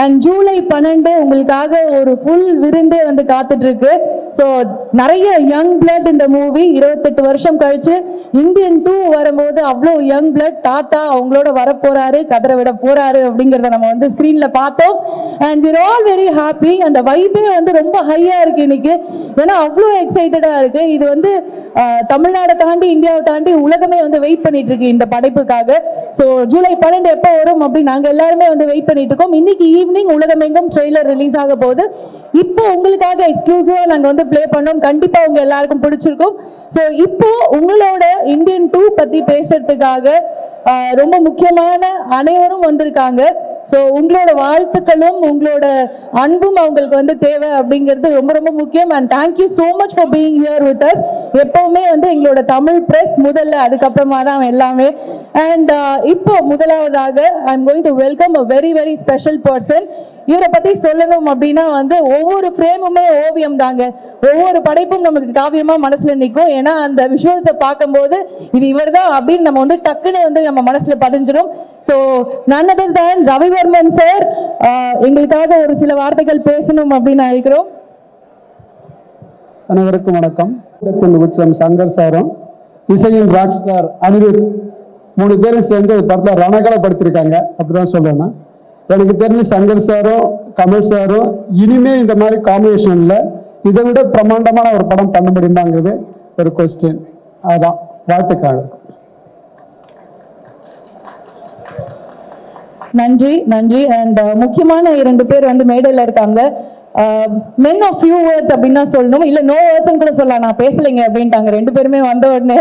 And July 12 உங்களுக்காக ஒரு full விருந்தே வந்து காத்துட்டு இருக்கு. ஸோ நிறைய யங் பிளட் இந்த மூவி 28 வருஷம் கழிச்சு இந்தியன் 2 வரும்போது அவ்வளோ யங் பிளட் தாத்தா அவங்களோட வரப்போறாரு, கதற விட போறாரு அப்படிங்கிறத நம்ம வந்து ஸ்க்ரீன்ல பார்த்தோம். And we're all very happy. அந்த வைபே வந்து ரொம்ப ஹையா இருக்கு இன்னைக்கு. ஏன்னா அவ்வளோ எக்ஸைட்டடா இருக்கு. இது வந்து தமிழ்நாடை தாண்டி இந்தியாவை தாண்டி உலகமே வந்து வெயிட் பண்ணிட்டு இருக்கு இந்த படைப்புக்காக. ஸோ ஜூலை 12 எப்போ வரும் அப்படின்னு நாங்கள் எல்லாருமே வந்து வெயிட் பண்ணிட்டு இருக்கோம். இன்னைக்கு ஈவினிங் உலகமெங்கும் ட்ரெய்லர் ரிலீஸ் ஆக போகுது. இப்போ உங்களுக்காக எக்ஸ்க்ளூசிவா நாங்க வந்து ப்ளே பண்ணோம். கண்டிப்பா உங்க எல்லாருக்கும் பிடிச்சிருக்கும். ஸோ இப்போ உங்களோட இந்தியன் 2 பத்தி பேசுறதுக்காக ரொம்ப முக்கியமான அனைவரும் வந்திருக்காங்க. ஸோ உங்களோட வாழ்த்துக்களும் உங்களோட அன்பும் அவங்களுக்கு வந்து தேவை அப்படிங்கிறது ரொம்ப ரொம்ப முக்கியம். And thank you so much for being here with us. எப்பவுமே வந்து எங்களோட தமிழ் பிரஸ் முதல்ல, அதுக்கப்புறமா தான் எல்லாமே. அண்ட் இப்போ முதலாவதாக I am going to welcome a very very special person. இவரை பத்தி சொல்லணும் அப்படின்னா வந்து ஒவ்வொரு ஃப்ரேமுமே ஓவியம் தாங்க. ஒவ்வொரு படைப்பும் நமக்கு காவியமா மனசுல நிற்கும். ஏன்னா அந்த விஷுவல்ஸை பார்க்கும்போது இது இவர் தான் அப்படின்னு நம்ம வந்து டக்குன்னு வந்து நம்ம மனசுல பதிஞ்சிடும். So none other than Ravivarman sir எங்களுக்காக ஒரு சில வார்த்தைகள் பேசணும் அப்படின்னு நினைக்கிறோம். அனைவருக்கும் வணக்கம். உச்சம் சங்கர் சாரும் இசையின் ராக் ஸ்டார் அனிருத் 3 பேரும் சேர்ந்து படத்தில் ரணகலப்படுத்திருக்காங்க. அப்படிதான் சொல்லணும். எனக்கு தெரிஞ்சு சங்கர் சாரும் கமல் சாரும் இனிமே இந்த மாதிரி காம்பினேஷன்ல இதை விட பிரம்மாண்டமான ஒரு படம் பண்ண முடியுமாங்கிறது ஒரு கொஸ்டின். அதான் வாழ்த்துக்கள். நன்றி நன்றி. அண்ட் முக்கியமான 2 பேர் வந்து மேடையில் இருக்காங்க. மென் ஆஃப் ஃபியூ வேர்ட்ஸ் அப்படின்னு தான் சொல்லணும், இல்லை நோ வேர்ட்ஸ்ன்னு கூட சொல்லலாம். நான் பேசலைங்க அப்படின்ட்டாங்க 2 பேருமே வந்த உடனே.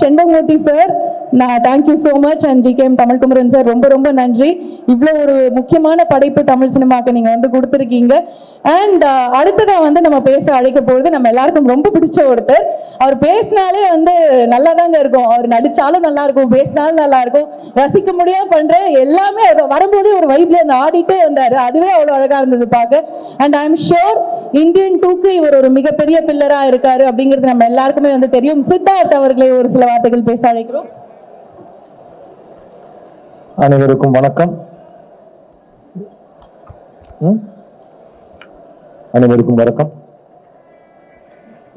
செண்பகமூர்த்தி சார் நான் thank you so much. And GKM Tamilkumaran sir ரொம்ப ரொம்ப நன்றி. இவ்வளோ ஒரு முக்கியமான படைப்பு தமிழ் சினிமாவுக்கு நீங்கள் வந்து கொடுத்துருக்கீங்க. அண்ட் அடுத்ததாக வந்து நம்ம பேச அழைக்க போகிறது நம்ம எல்லாருக்கும் ரொம்ப பிடிச்ச ஒருத்தர். அவர் பேசினாலே வந்து நல்லா தாங்க இருக்கும். அவர் நடித்தாலும் நல்லா இருக்கும், பேசினாலும் நல்லா இருக்கும். ரசிக்க முடியாம பண்ணுற எல்லாமே வரும்போதே ஒரு வைப்ல அந்த ஆடிட்டே வந்தார். அதுவே அவ்வளோ அழகாக இருந்தது பார்க்க. And I am sure Indian 2க்கு இவர் ஒரு மிகப்பெரிய பில்லரா இருக்காரு அப்படிங்கிறது நம்ம எல்லாருக்குமே வந்து தெரியும். சித்தார்த் அவர்களை ஒரு சில வார்த்தைகள் பேச அழைக்கிறோம். அனைவருக்கும் வணக்கம். அனைவருக்கும் வணக்கம்.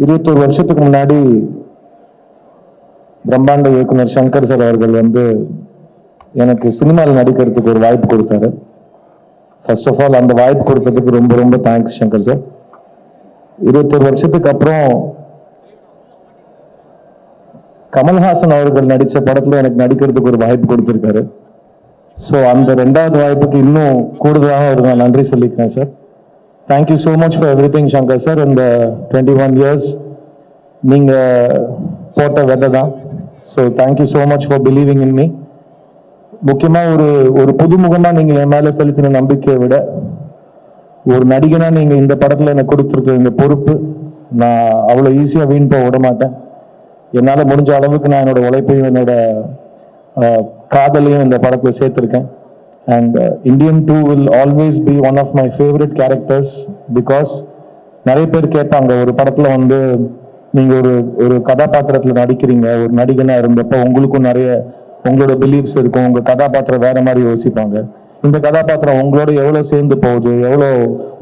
21 வருஷத்துக்கு முன்னாடி பிரம்மாண்ட இயக்குனர் சங்கர் சார் அவர்கள் வந்து எனக்கு சினிமாவில் நடிக்கிறதுக்கு ஒரு வாய்ப்பு கொடுத்தாரு. ஃபர்ஸ்ட் ஆஃப் ஆல் அந்த வாய்ப்பு கொடுத்ததுக்கு ரொம்ப ரொம்ப தேங்க்ஸ் சங்கர் சார். 21 வருஷத்துக்கு அப்புறம் கமல்ஹாசன் அவர்கள் நடித்த படத்தில் எனக்கு நடிக்கிறதுக்கு ஒரு வாய்ப்பு கொடுத்துருக்காரு. ஸோ அந்த 2வது வாய்ப்புக்கு இன்னும் கூடுதலாக ஒரு நான் நன்றி சொல்லிக்கிறேன் sir. Thank you so much for every thing Shankar sir. இந்த 21 இயர்ஸ் நீங்கள் போட்ட விதை தான். So thank you so much for believing in me. முக்கியமாக ஒரு புதுமுகமாக நீங்கள் என் மேலே செலுத்தின நம்பிக்கையை விட ஒரு நடிகனாக நீங்கள் இந்த படத்தில் எனக்கு கொடுத்துருக்க இந்த பொறுப்பு நான் அவ்வளோ ஈஸியாக வீண் போக விட மாட்டேன். என்னால் முடிஞ்ச அளவுக்கு நான் என்னோட உழைப்பையும் என்னோட காதலையும் இந்த படத்தில் சேர்த்துருக்கேன். And Indian 2 will always be one of my favourite characters. Because நிறைய பேர் கேட்பாங்க, ஒரு படத்தில் வந்து நீங்கள் ஒரு கதாபாத்திரத்தில் நடிக்கிறீங்க, ஒரு நடிகனாக இருந்தப்போ உங்களுக்கும் நிறைய உங்களோட பிலீஃப்ஸ் இருக்கும், உங்கள் கதாபாத்திரம் வேற மாதிரி யோசிப்பாங்க. இந்த கதாபாத்திரம் உங்களோட எவ்வளோ சேர்ந்து போகுது, எவ்வளோ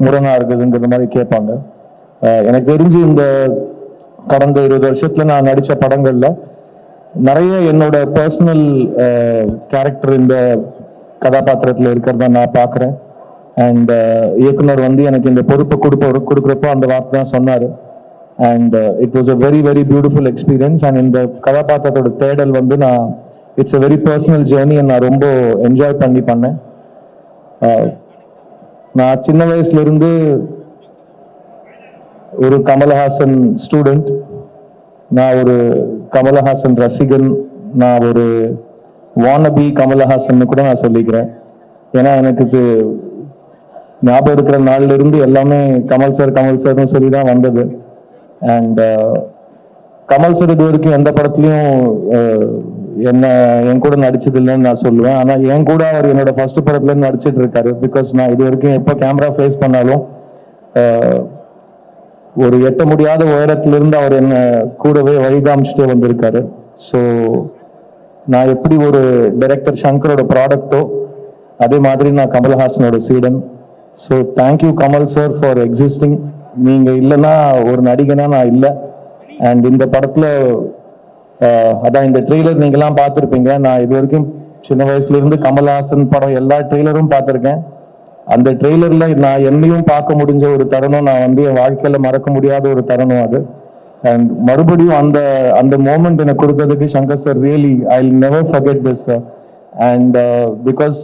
முரணாக இருக்குதுங்கிற மாதிரி கேட்பாங்க. எனக்கு தெரிஞ்சு இந்த கடந்த 20 வருஷத்துல நான் நடித்த படங்கள்ல நிறைய என்னோட பர்சனல் கேரக்டர் இந்த கதாபாத்திரத்தில் இருக்கிறத நான் பார்க்குறேன். அண்ட் இயக்குனர் வந்து எனக்கு இந்த பொறுப்பை கொடுக்குறப்போ அந்த வார்த்தை தான் சொன்னார். And it was a very very beautiful experience. And இந்த கதாபாத்திரத்தோட தேடல் வந்து it's a very personal journey. நான் ரொம்ப என்ஜாய் பண்ணேன். நான் சின்ன வயசுலேருந்து ஒரு கமல்ஹாசன் ஸ்டூடெண்ட், நான் ஒரு கமல்ஹாசன் ரசிகன், நான் ஒரு வானபி கமல்ஹாசன் கூட நான் சொல்லிக்கிறேன். ஏன்னா எனக்கு ஞாபகம் இருக்கிற நாள்ல இருந்து எல்லாமே கமல் சார்னு சொல்லி தான் வந்தது. அண்ட் கமல் சார் இது வரைக்கும் எந்த படத்துலையும் என் கூட நடிச்சது இல்லைன்னு நான் சொல்லுவேன். ஆனால் என் கூட அவர் என்னோட ஃபர்ஸ்ட் படத்துல நடிச்சிட்டு இருக்காரு. பிகாஸ் நான் இது வரைக்கும் எப்போ கேமரா ஃபேஸ் பண்ணாலும் ஒரு எட்ட முடியாத உயரத்திலிருந்து அவர் என்ன கூடவே வழிகாமிச்சுட்டே வந்திருக்காரு. ஸோ நான் எப்படி ஒரு டைரக்டர் சங்கரோட ப்ராடக்டோ அதே மாதிரி நான் கமல்ஹாசனோட சீடன். So thank you Kamal sir for existing. நீங்கள் இல்லைன்னா ஒரு நடிகனா நான் இல்லை. அண்ட் இந்த படத்தில் அதான் இந்த ட்ரெய்லர் நீங்களாம் பார்த்துருப்பீங்க. நான் இது வரைக்கும் சின்ன வயசுலேருந்து கமல்ஹாசன் படம் எல்லா ட்ரெய்லரும் பார்த்துருக்கேன். அந்த ட்ரெய்லரில் நான் என்னையும் பார்க்க முடிஞ்ச ஒரு தருணம், நான் வந்து என் வாழ்க்கையில் மறக்க முடியாத ஒரு தருணம் அது. அண்ட் மறுபடியும் அந்த மோமெண்ட் எனக்கு கொடுத்ததுக்கு Shankar sir really I will never forget this sir. And because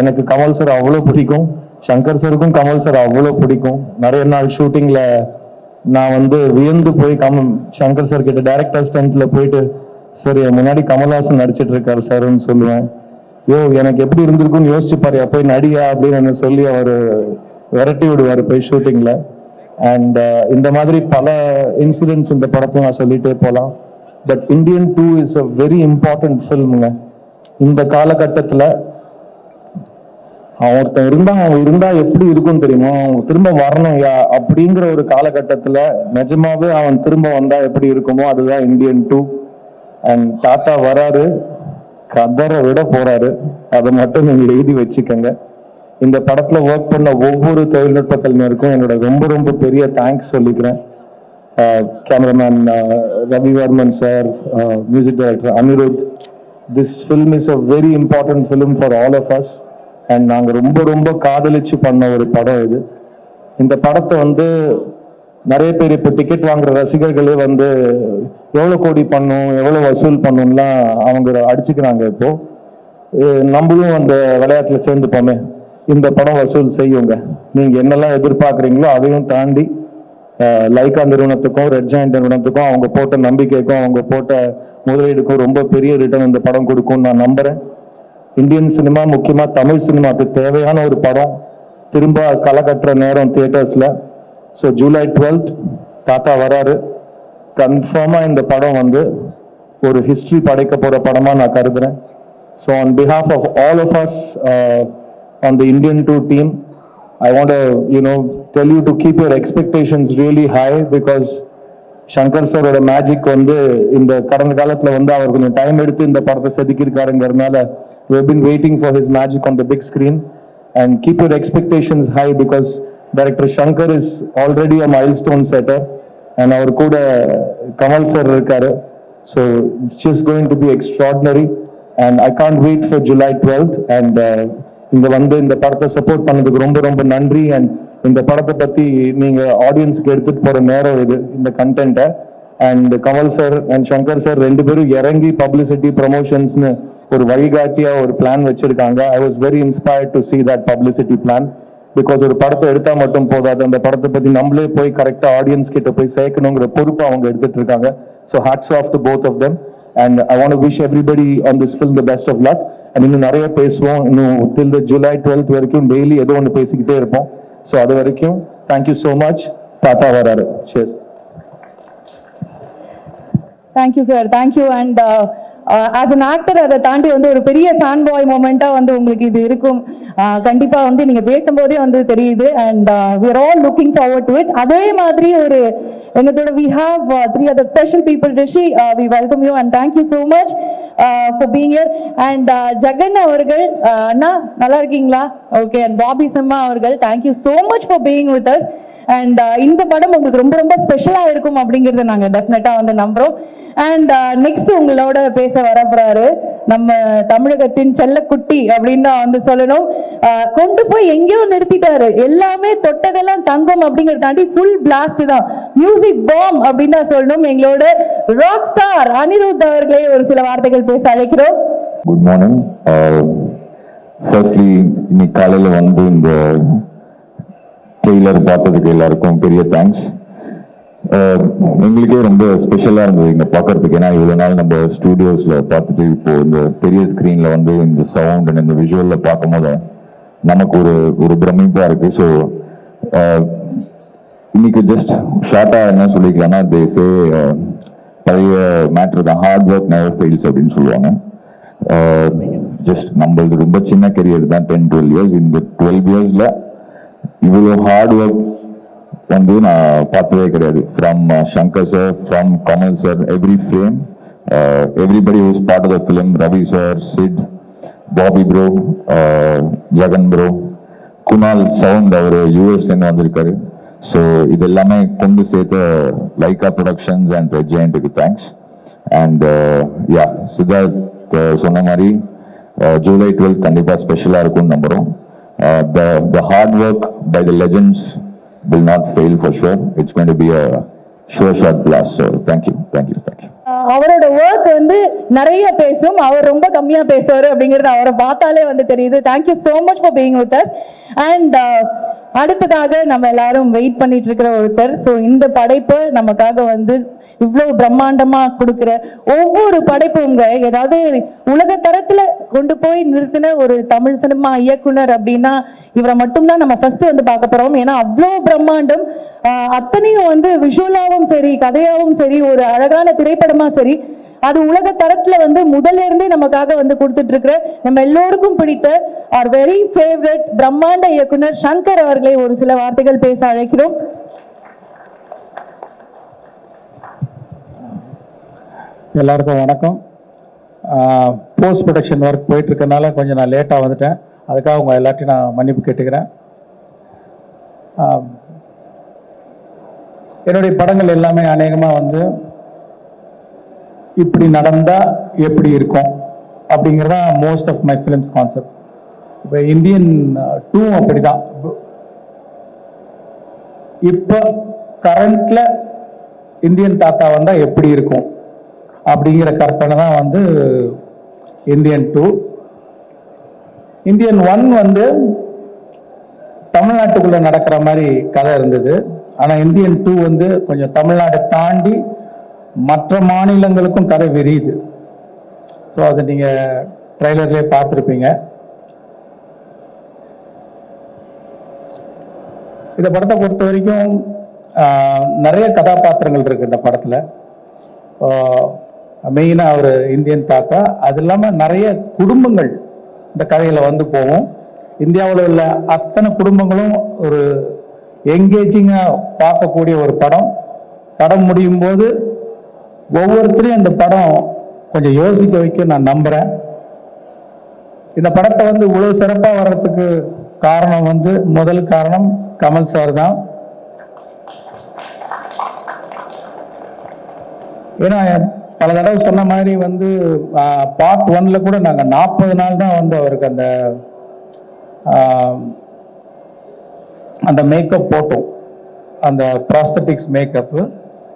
எனக்கு கமல் சார் அவ்வளோ பிடிக்கும், சங்கர் சாருக்கும் கமல் சார் அவ்வளோ பிடிக்கும். நிறைய நாள் ஷூட்டிங்கில் நான் வந்து வியந்து போய் சங்கர் சார் கிட்ட டைரக்டர் ஸ்டண்ட்டில் போயிட்டு, சார் என் முன்னாடி கமல்ஹாசன் நடிச்சிட்டு இருக்காரு சார்ன்னு சொல்லுவேன். எனக்கு எப்படி இருந்திருக்குன்னு யோசிச்சு பாரு, போய் நடிகா அப்படின்னு சொல்லி அவர் விரட்டி விடுவார் போய் ஷூட்டிங்கில். அண்ட் இந்த மாதிரி பல இன்சிடென்ட்ஸ் இந்த படத்தை நான் சொல்லிட்டே போகலாம். But Indian 2 is a very important ஃபில்முங்க. இந்த காலகட்டத்தில் அவன் இருந்தா எப்படி இருக்கும்னு தெரியுமா, அவன் திரும்ப வரணும் அப்படிங்கிற ஒரு காலகட்டத்தில் நிஜமாவே அவன் திரும்ப வந்தா எப்படி இருக்குமோ அதுதான் இந்தியன் 2. அண்ட் தாத்தா வராரு, கதரை விட போறாரு, அதை மட்டும் நீங்க எழுதி வச்சுக்கோங்க. இந்த படத்துல ஒர்க் பண்ண ஒவ்வொரு தொழில்நுட்ப கலைஞருக்கும் என்னோட ரொம்ப ரொம்ப பெரிய தேங்க்ஸ் சொல்லிக்கிறேன். Cameraman Ravivarman sir, music director Anirudh. This film is a very important film for all of us. And நாங்கள் ரொம்ப ரொம்ப காதலிச்சு பண்ண ஒரு படம் இது. இந்த படத்தை வந்து நிறைய பேர் இப்போ டிக்கெட் வாங்குற ரசிகர்களே வந்து எவ்வளோ கோடி பண்ணும், எவ்வளோ வசூல் பண்ணும்லாம் அவங்க அடிச்சுக்கிறாங்க. இப்போ நம்மளும் அந்த விளையாட்டில் சேர்ந்துப்போமே. இந்த படம் வசூல் செய்யுங்க. நீங்கள் என்னெல்லாம் எதிர்பார்க்குறீங்களோ அதையும் தாண்டி லைக்கா நிறுவனத்துக்கும் ரெட் ஜாயிண்ட் நிறுவனத்துக்கும் அவங்க போட்ட நம்பிக்கைக்கும் அவங்க போட்ட முதலீடுக்கும் ரொம்ப பெரிய ரிட்டர்ன் இந்த படம் கொடுக்கும்னு நான் நம்புகிறேன். இந்தியன் சினிமா, முக்கியமாக தமிழ் சினிமாவுக்கு தேவையான ஒரு படம் திரும்ப களை கட்டுற நேரம் தியேட்டர்ஸில். ஸோ ஜூலை 12th தாத்தா வராரு. கன்ஃபார்மாக இந்த படம் வந்து ஒரு ஹிஸ்ட்ரி படைக்க போகிற படமாக நான் கருதுறேன். So on behalf of all of us on the Indian 2 team, I want to tell you to keep your expectations really high, because Shankar sir oda magic வந்து இந்த கடந்த காலத்துல வந்து அவர் கொஞ்சம் டைம் எடுத்து இந்த படத்தை செதுக்கியிருக்காருங்கிறதுனால we have been waiting for his magic on the big screen. And keep your expectations high, because director Shankar is already a milestone setter and அவர் கூட கமல் சார் இருக்காரு. So it's just going to be extraordinary and I can't wait for July 12th. And இங்க வந்து இந்த படத்தை support பண்ணதுக்கு ரொம்ப ரொம்ப நன்றி. அண்ட் இந்த படத்தை பத்தி நீங்க ஆடியன்ஸ்க்கு எடுத்துட்டு போற நேரம் இது, இந்த கண்டென்ட்டை. And Kamal sir and Shankar sir ரெண்டு பேரும் இறங்கி பப்ளிசிட்டி ப்ரமோஷன்ஸ்னு ஒரு வழிகாட்டியா ஒரு பிளான் வச்சிருக்காங்க. I was very inspired to see that publicity plan, because ஒரு படத்தை எடுத்தா மட்டும் போதாது, அந்த படத்தை பத்தி நம்மளே போய் கரெக்டா ஆடியன்ஸ் கிட்ட போய் சேர்க்கணுங்கிற பொறுப்பு அவங்க எடுத்துட்டு இருக்காங்க. So hats off to both of them. And I want to wish everybody on this film the best of luck. And இன்னும் நிறைய பேசுவோம், இன்னும் till the July 12th வரைக்கும் டெய்லி ஏதோ ஒன்று பேசிக்கிட்டே இருப்போம். ஸோ அது வரைக்கும் தேங்க்யூ ஸோ மச். தாத்தா வராரு. Cheers. Thank you sir, thank you. And as an actor அதை தாண்டி வந்து ஒரு பெரிய ஃபேன் பாய் மூமெண்டா வந்து உங்களுக்கு இது இருக்கும். கண்டிப்பா வந்து நீங்க பேசும்போதே வந்து தெரியுது. And we are all looking forward to it. அதே மாதிரி ஒரு எங்களோட we have 3 other special people. Rishi, we welcome you and thank you so much for being here. And Jagan அவர்கள், அண்ணா நல்லா இருக்கீங்களா? ஓகே. And பாபி சிம்மா அவர்கள், thank you so much for being with us. And இந்த படம் உங்களுக்கு ரொம்ப ரொம்ப ஸ்பெஷலா இருக்கும் அப்படிங்கறத நாங்க டெஃபினட்டா வந்து நம்புறோம். அண்ட் நெக்ஸ்ட் உங்களோட பேச வரப்போறாரு நம்ம தமிழகத்தின் செல்லக்குட்டி அப்படின்னு தான் வந்து சொல்லணும். கொண்டு போய் எங்கேயோ நிறுத்திட்டாரு, எல்லாமே தொட்டதெல்லாம் தங்கம் அப்படிங்கறத தாண்டி ஃபுல் பிளாஸ்ட் தான், மியூசிக் பாம் அப்படின்னு தான் சொல்லணும். எங்களோட ராக் ஸ்டார் அனிருத் அவர்களே ஒரு சில வார்த்தைகள் பேச அழைக்கிறோம். Good morning. ஃபர்ஸ்ட்லி இன்னைக்கு காலையில் வந்து இந்த ட்ரெய்லர் பார்த்ததுக்கு எல்லாருக்கும் பெரிய தேங்க்ஸ். எங்களுக்கே ரொம்ப ஸ்பெஷலாக இருந்தது இங்கே பார்க்கறதுக்கு. ஏன்னா இவ்வளோ நாள் நம்ம ஸ்டூடியோஸில் பார்த்துட்டு இப்போ இந்த பெரிய ஸ்க்ரீனில் வந்து இந்த சவுண்ட் அண்ட் இந்த விஷுவலில் பார்க்கும் போது நமக்கு ஒரு பிரமிப்பாக இருக்குது. ஸோ இன்னைக்கு ஜஸ்ட் ஷார்ட்டாக என்ன சொல்லிக்கலாம்னா, தேசே பழைய மேட்ரு தான், ஹார்ட் ஒர்க் நெவர் ஃபெயில்ஸ் அப்படின்னு சொல்லுவாங்க. ஜஸ்ட் நம்மளது ரொம்ப சின்ன கெரியர் தான், 10-12 இயர்ஸ். இந்த 12 இயர்ஸில் இவ்வளோ ஹார்ட் ஒர்க் வந்து நான் பார்த்ததே கிடையாது. From Shankar sir, from Kamal sir, every frame, everybody who's part of the film, Ravi sir, Sid, Bobby bro, Jagan bro, Kunal sound அவர் யூஎஸ்லேருந்து வந்திருக்காரு. ஸோ இது எல்லாமே கொண்டு சேர்த்த லைகா ப்ரொடக்ஷன்ஸ் அண்ட் ரெட் ஜெயண்ட்டுக்கு தேங்க்ஸ். அண்ட் யா, சித்தார்த் சொன்ன மாதிரி ஜூலை 12 கண்டிப்பாக ஸ்பெஷலாக இருக்கும்னு நம்புகிறோம். The hard work by the legends will not fail for sure. It's going to be a sure shot blast. So thank you. அவரோட ஒர்க் வந்து நிறைய பேசும், அவர் ரொம்ப கம்மியா பேசுவாரு அப்படிங்கிறது அவரை பார்த்தாலே வந்து தெரியுது. Thank you so much for being with us. And அடுத்ததாக நம்ம எல்லாரும் வெயிட் பண்ணிட்டு இருக்கிற ஒருத்தர். ஸோ இந்த படைப்பு நமக்காக வந்து இவ்வளவு பிரம்மாண்டமா கொடுக்கிற ஒவ்வொரு படைப்புங்க ஏதாவது உலக தரத்துல கொண்டு போய் நிறுத்தின ஒரு தமிழ் சினிமா இயக்குனர் அப்படின்னா இவரை மட்டும்தான் நம்ம ஃபர்ஸ்ட் வந்து பார்க்க போறோம். ஏன்னா அவ்வளோ பிரம்மாண்டம், அத்தனையும் வந்து விஷுவலாவும் சரி, கதையாவும் சரி, ஒரு அழகான திரைப்படமா சரி, அது உலக தரத்துல வந்து முதல்ல இருந்தே நமக்காக வந்து கொடுத்துட்டு இருக்கிற நம்ம எல்லோருக்கும் பிடித்த ஆர் வெரி ஃபேவரட் பிரம்மாண்ட இயக்குனர் சங்கர் அவர்களை ஒரு சில வார்த்தைகள் பேச அழைக்கிறோம். எல்லாருக்கும் வணக்கம். போஸ்ட் ப்ரொடக்ஷன் ஒர்க் போயிட்டு இருக்கனால கொஞ்சம் நான் லேட்டாக வந்துட்டேன். அதுக்காக உங்கள் எல்லாத்தையும் நான் மன்னிப்பு கேட்டுக்கிறேன். என்னுடைய படங்கள் எல்லாமே அநேகமாக வந்து இப்படி நடந்தால் எப்படி இருக்கும் அப்படிங்கிறதான் most of my films concept. இப்போ இந்தியன் 2 அப்படி தான். இப்போ கரண்ட்ல இந்தியன் தாத்தா வந்தால் எப்படி இருக்கும் அப்படிங்கிற கற்பனை தான் வந்து இந்தியன் 2. இந்தியன் 1 வந்து தமிழ்நாட்டுக்குள்ள நடக்கிற மாதிரி கதை இருந்தது. ஆனால் இந்தியன் 2 வந்து கொஞ்சம் தமிழ்நாட்டை தாண்டி மற்ற மாநிலங்களுக்கும் கதை விரியுது. ஸோ அதை நீங்கள் ட்ரெய்லர்லேயே பார்த்துருப்பீங்க. இந்த படத்தை பொறுத்த வரைக்கும் நிறைய கதாபாத்திரங்கள் இருக்கு இந்த படத்தில். மெயினாக ஒரு இந்தியன் தாத்தா, அது இல்லாமல் நிறைய குடும்பங்கள் இந்த கதையில் வந்து போகும். இந்தியாவில் உள்ள அத்தனை குடும்பங்களும் ஒரு என்கேஜிங்காக பார்க்கக்கூடிய ஒரு படம். படம் முடியும் போது ஒவ்வொருத்தரையும் இந்த படம் கொஞ்சம் யோசிக்க வைக்க நான் நம்புகிறேன். இந்த படத்தை வந்து இவ்வளோ சிறப்பாக வர்றதுக்கு காரணம் வந்து முதல் காரணம் கமல் சார் தான். ஏன்னா பல தடவை சொன்ன மாதிரி வந்து பார்ட் 1ல கூட நாங்கள் 40 நாள் தான் வந்து அவருக்கு அந்த மேக்கப் போட்டோம், அந்த ப்ராஸ்தட்டிக்ஸ் மேக்கப்பு.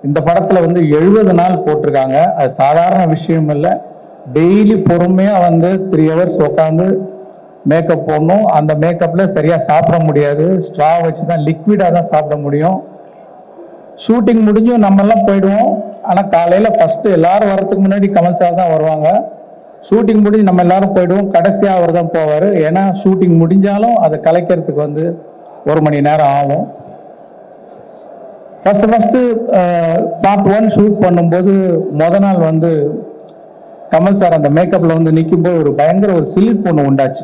இந்த படத்தில் வந்து 70 நாள் போட்டிருக்காங்க. அது சாதாரண விஷயம் இல்லை. டெய்லி பொறுமையாக வந்து 3 hours உட்காந்து மேக்கப் போடணும். அந்த மேக்கப்பில் சரியாக சாப்பிட முடியாது, ஸ்ட்ரா வச்சு தான், லிக்விடாக தான் சாப்பிட முடியும். ஷூட்டிங் முடிஞ்சும் நம்மெல்லாம் போயிடுவோம். ஆனால் காலையில் ஃபஸ்ட்டு எல்லாரும் வரத்துக்கு முன்னாடி கமல் சார் தான் வருவாங்க. ஷூட்டிங் முடிஞ்சு நம்ம எல்லாரும் போயிடுவோம். கடைசியாக அவர் தான் போவார். ஏன்னா ஷூட்டிங் முடிஞ்சாலும் அதை கலைக்கிறதுக்கு வந்து 1 மணி நேரம் ஆகும். ஃபஸ்ட்டு பார்ட் 1 ஷூட் பண்ணும்போது மொதல் நாள் வந்து கமல் சார் அந்த மேக்கப்பில் வந்து நிற்கும்போது ஒரு பயங்கர ஒரு சிலிர்ப்பு ஒன்று உண்டாச்சு.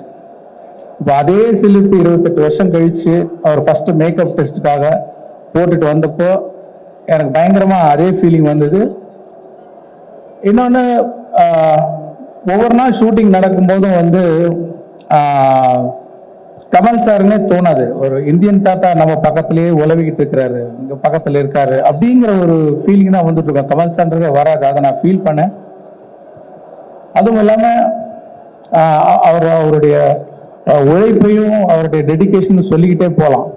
இப்போ அதே சிலிர்ப்பு 28 வருஷம் கழித்து அவர் ஃபஸ்ட்டு மேக்கப் டெஸ்ட்டுக்காக போட்டுட்டு வந்தப்போ எனக்கு பயங்கரமாக அதே ஃபீலிங் வந்தது. இன்னொன்று, ஒவ்வொரு நாள் ஷூட்டிங் நடக்கும்போதும் வந்து கமல் சாருன்னே தோணாது. ஒரு இந்தியன் தாத்தா நம்ம பக்கத்துலேயே உலவிக்கிட்டு இருக்கிறாரு, இங்கே பக்கத்தில் இருக்காரு அப்படிங்கிற ஒரு ஃபீலிங் தான் வந்துட்டு இருக்கோம். கமல் சார்ன்றதே வராது. அதை நான் ஃபீல் பண்ணேன். அதுவும் இல்லாமல் அவருடைய உழைப்பையும் அவருடைய டெடிகேஷன் சொல்லிக்கிட்டே போகலாம்.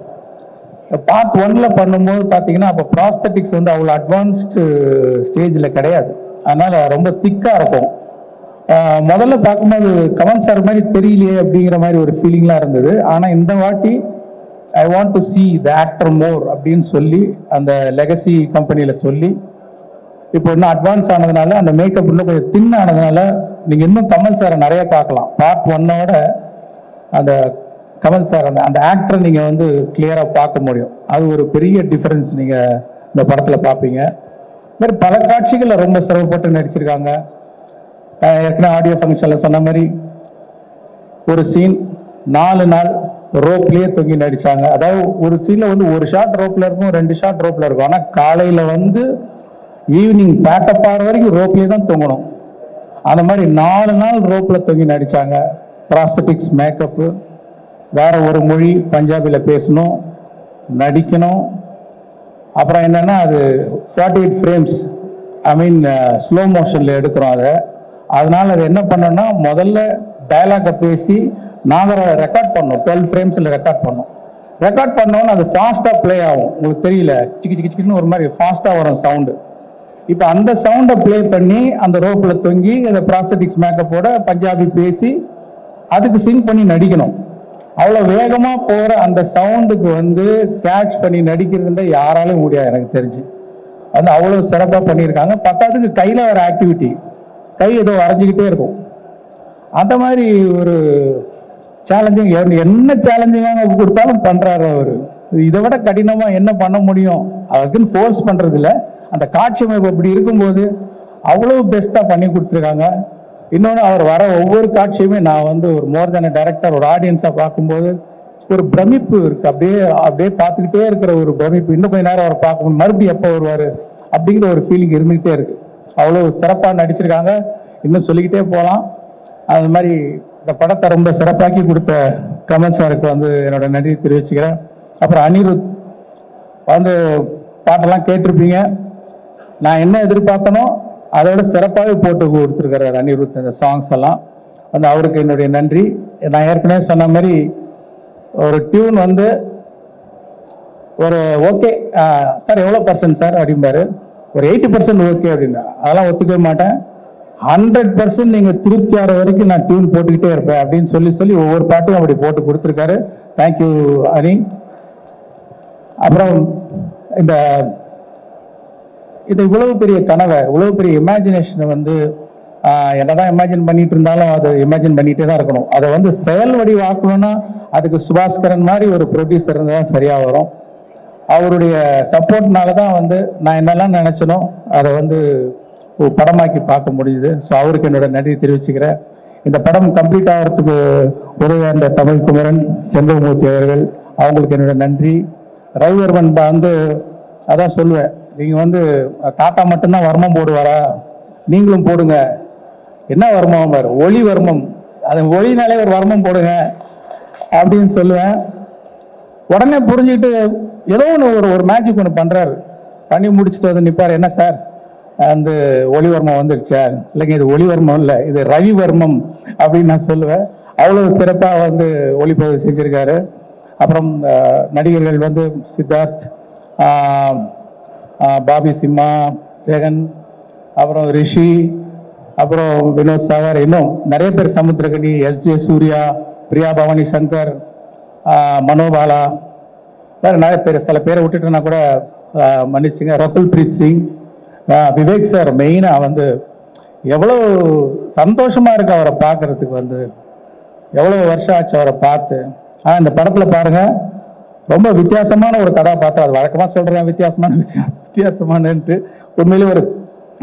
பார்ட் 1ல பண்ணும்போது பார்த்தீங்கன்னா அப்போ ப்ராஸ்தட்டிக்ஸ் வந்து அவ்வளோ அட்வான்ஸ்டு ஸ்டேஜில் கிடையாது. அதனால் ரொம்ப திக்காக இருக்கும். முதல்ல பார்க்கும்போது கமல் சார் மாதிரி தெரியலையே அப்படிங்கிற மாதிரி ஒரு ஃபீலிங்லாம் இருந்தது. ஆனால் இந்த வாட்டி I want to see the actor மோர் அப்படின்னு சொல்லி அந்த லெகசி கம்பெனியில் சொல்லி இப்போ இன்னும் அட்வான்ஸ் ஆனதுனால அந்த மேக்கப் இன்னும் கொஞ்சம் தின் ஆனதுனால நீங்கள் இன்னும் கமல் சாரை நிறைய பார்க்கலாம். பார்ட் 1ஓட அந்த கமல் சார் அந்த ஆக்டரை நீங்கள் வந்து கிளியராக பார்க்க முடியும். அது ஒரு பெரிய டிஃப்ரென்ஸ் நீங்கள் இந்த படத்தில் பார்ப்பீங்க. மாதிரி பல காட்சிகளில் ரொம்ப சிரமப்பட்டு நடிச்சிருக்காங்க. ஏற்கனவே ஆடியோ ஃபங்க்ஷனில் சொன்ன மாதிரி ஒரு சீன் 4 நாள் ரோப்லேயே தொங்கி நடித்தாங்க. அதாவது ஒரு சீனில் வந்து ஒரு ஷாட் ரோப்பில் இருக்கும், 2 ஷாட் ரோப்பில் இருக்கும். ஆனால் காலையில் வந்து ஈவினிங் பேக்கப் ஆகிற வரைக்கும் ரோப்லேயே தான் தொங்கணும். அந்த மாதிரி 4 நாள் ரோப்பில் தொங்கி நடித்தாங்க. ப்ராஸ்தட்டிக்ஸ் மேக்கப்பு வேற ஒரு மொழி பஞ்சாபியில் பேசணும், நடிக்கணும். அப்புறம் என்னன்னா அது 48 ஃப்ரேம்ஸ், ஐ மீன் ஸ்லோ மோஷனில் எடுக்கிறோம் அதை. அதனால அது என்ன பண்ணோம்னா முதல்ல டயலாகை பேசி நாங்கள் அதை ரெக்கார்ட் பண்ணோம். 12 ஃப்ரேம்ஸில் ரெக்கார்ட் பண்ணோம். ரெக்கார்ட் பண்ணோன்னு அது ஃபாஸ்ட்டாக ப்ளே ஆகும். உங்களுக்கு தெரியல, சிக்கி சிக்கி சிக்கின்னு ஒரு மாதிரி ஃபாஸ்ட்டாக வரும் சவுண்டு. இப்போ அந்த சவுண்டை ப்ளே பண்ணி அந்த ரோப்பில் தொங்கி அந்த ப்ராஸ்தட்டிக்ஸ் மேக்கப்போட பஞ்சாபி பேசி அதுக்கு சிங் பண்ணி நடிக்கணும். அவ்வளோ வேகமாக போகிற அந்த சவுண்டுக்கு வந்து கேட்ச் பண்ணி நடிக்கிறதுன்ற யாராலையும் முடியாது எனக்கு தெரிஞ்சு. அது அவ்வளோ சிறப்பாக பண்ணியிருக்காங்க. பத்தாவதுக்கு கையில் வர ஆக்டிவிட்டி, கை ஏதோ வரைஞ்சிக்கிட்டே இருக்கும். அந்த மாதிரி ஒரு சேலஞ்சிங், என்ன சேலஞ்சிங்காக கொடுத்தாலும் பண்ணுறாரு அவர். இதை விட கடினமாக என்ன பண்ண முடியும் அதுக்குன்னு ஃபோர்ஸ் பண்ணுறது இல்லை. அந்த காட்சி அமைப்பு அப்படி இருக்கும்போது அவ்வளோ பெஸ்ட்டாக பண்ணி கொடுத்துருக்காங்க. இன்னொன்று அவர் வர ஒவ்வொரு காட்சியுமே நான் வந்து ஒரு மோர் தென் டைரக்டர் ஒரு ஆடியன்ஸாக பார்க்கும்போது ஒரு பிரமிப்பு இருக்குது. அப்படியே பார்த்துக்கிட்டே இருக்கிற ஒரு பிரமிப்பு. இன்னும் கொஞ்ச நேரம் அவரை பார்க்கணும், மறுபடியும் எப்போ வருவார் அப்படிங்கிற ஒரு ஃபீலிங் இருந்துக்கிட்டே இருக்குது. அவ்வளோ சிறப்பாக நடிச்சிருக்காங்க. இன்னும் சொல்லிக்கிட்டே போகலாம். அது மாதிரி இந்த படத்தை ரொம்ப சிறப்பாக்கி கொடுத்த கமல் சாருக்கு வந்து என்னோட நன்றி தெரிவிச்சுக்கிறேன். அப்புறம் அனிருத் வந்து பாட்டெல்லாம் கேட்டிருப்பீங்க. நான் என்ன எதிர்பார்த்தனோ அதோட சிறப்பாகவே போட்டு கொடுத்துருக்கிறார் அனிருத். இந்த சாங்ஸ் எல்லாம் வந்து அவருக்கு என்னுடைய நன்றி. நான் ஏற்கனவே சொன்ன மாதிரி ஒரு டியூன் வந்து ஒரு ஓகே சார் எவ்வளோ % சார் அப்படிம்பாரு, ஒரு 80% ஓகே அப்படின்னா அதெல்லாம் ஒத்துக்கவே மாட்டேன். 100% நீங்கள் திருப்தி ஆகிற வரைக்கும் நான் டியூன் போட்டுக்கிட்டே இருப்பேன் அப்படின்னு சொல்லி ஒவ்வொரு பாட்டையும் அப்படி போட்டு கொடுத்துருக்காரு. தேங்க்யூ அனி. அப்புறம் இந்த இவ்வளவு பெரிய கனவை, இவ்வளவு பெரிய இமேஜினேஷனை வந்து என்னதான் இமேஜின் பண்ணிட்டு இருந்தாலும் அதை இமேஜின் பண்ணிட்டே தான் இருக்கணும். அதை வந்து செயல் வடிவாக்கணும்னா அதுக்கு சுபாஸ்கரன் மாதிரி ஒரு ப்ரொடியூசர் இருந்தால் தான் சரியாக வரும். அவருடைய சப்போர்ட்னால தான் வந்து நான் என்னெல்லாம் நினச்சனோ அதை வந்து படமாக்கி பார்க்க முடியுது. ஸோ அவருக்கு என்னோட நன்றி தெரிவிச்சுக்கிறேன். இந்த படம் கம்ப்ளீட் ஆகிறதுக்கு உதவியாண்ட தமிழ் குமரன், செல்வமூர்த்தி அவர்கள், அவங்களுக்கு என்னோட நன்றி. ரவிவர்மன் வந்து அதான் சொல்லுவேன், நீங்கள் வந்து தாத்தா மட்டும்தான் வர்மம் போடுவாரா, நீங்களும் போடுங்க. என்ன வர்மம் பாரு, ஒளி வர்மம், அது ஒளினாலே ஒரு வர்மம் போடுங்க அப்படின்னு சொல்லுவேன். உடனே புரிஞ்சுக்கிட்டு ஏதோ ஒன்று ஒரு மேஜிக் ஒன்று பண்ணுறாரு. பண்ணி முடிச்சுட்டு வந்து நிற்பார், என்ன சார் அந்த ஒளிவர்மம் வந்துருச்சா? இல்லைங்க இது ஒளிவர்மம் இல்லை, இது ரவிவர்மம் அப்படின்னு நான் சொல்லுவேன். அவ்வளோ சிறப்பாக வந்து ஒளிப்பதிவு செஞ்சுருக்காரு. அப்புறம் நடிகர்கள் வந்து சித்தார்த், பாபி சிம்மா, ஜெகன், அப்புறம் ரிஷி, அப்புறம் வினோத் சாகர், இன்னும் நிறைய பேர், சமுத்திரகனி, SJ சூர்யா, பிரியா பவானி சங்கர், மனோபாலா, வேறு நிறைய பேர். சில பேரை விட்டுட்டுனா கூட மன்னிச்சுங்க. ரகுல் பிரீத் சிங், விவேக் சார் மெயினாக வந்து எவ்வளோ சந்தோஷமாக இருக்குது அவரை பார்க்குறதுக்கு. வந்து எவ்வளோ வருஷம் ஆச்சு அவரை பார்த்து. ஆனால் இந்த படத்தில் பாருங்கள், ரொம்ப வித்தியாசமான ஒரு கதாபாத்திரம். அது வழக்கமாக சொல்கிறேன் வித்தியாசமானன்ட்டு, உண்மையிலே